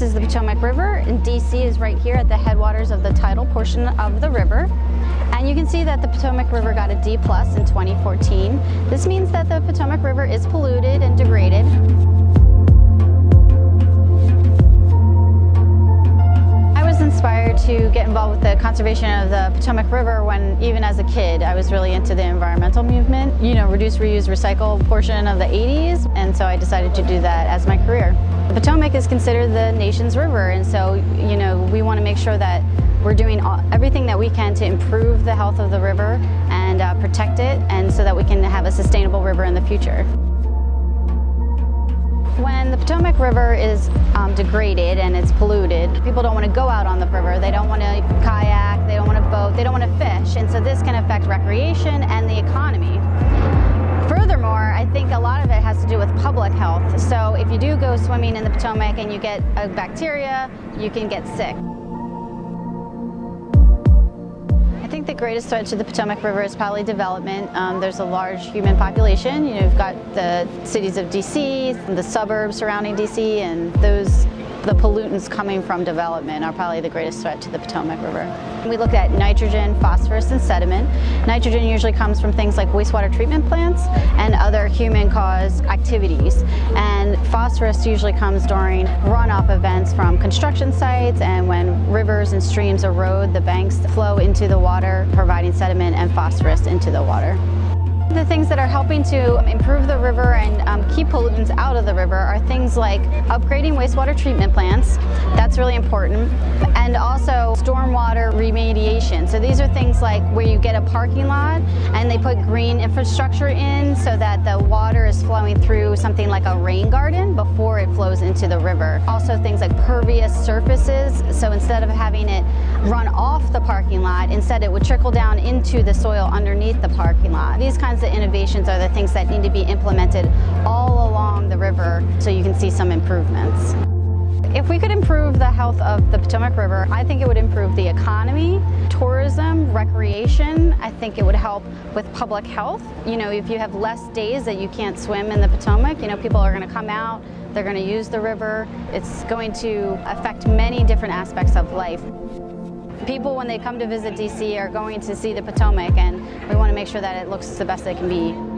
This is the Potomac River, and DC is right here at the headwaters of the tidal portion of the river. And you can see that the Potomac River got a D+ in 2014. This means that the Potomac River is polluted and degraded. I was inspired to get involved with the conservation of the Potomac River when, even as a kid, I was really into the environmental movement. You know, reduce, reuse, recycle portion of the 80s, and so I decided to do that as my career. The Potomac is considered the nation's river, and so, you know, we want to make sure that we're doing everything that we can to improve the health of the river and protect it, and so that we can have a sustainable river in the future. When the Potomac River is degraded and it's polluted, people don't want to go out on the river, they don't want to kayak, they don't want to boat, they don't want to fish, and so this can affect recreation and the economy. Furthermore, I think a lot of it has to do with public health. So if you do go swimming in the Potomac and you get a bacteria, you can get sick. I think the greatest threat to the Potomac River is probably development. There's a large human population. You know, you've got the cities of DC, the suburbs surrounding DC, and the pollutants coming from development are probably the greatest threat to the Potomac River. We look at nitrogen, phosphorus, and sediment. Nitrogen usually comes from things like wastewater treatment plants and other human-caused activities. And phosphorus usually comes during runoff events from construction sites, and when rivers and streams erode, the banks flow into the water, providing sediment and phosphorus into the water. The things that are helping to improve the river and keep pollutants out of the river are things like upgrading wastewater treatment plants. That's really important. And also stormwater remediation. So these are things like where you get a parking lot and they put green infrastructure in so that the water is flowing through something like a rain garden before it flows into the river. Also things like pervious surfaces. So instead of having it run off the parking lot, instead it would trickle down into the soil underneath the parking lot. These kinds of innovations are the things that need to be implemented all along the river so you can see some improvements. If we could improve the health of the Potomac River, I think it would improve the economy, tourism, recreation. I think it would help with public health. You know, if you have less days that you can't swim in the Potomac, you know, people are going to come out, they're going to use the river. It's going to affect many different aspects of life. People, when they come to visit DC, are going to see the Potomac, and we want to make sure that it looks the best it can be.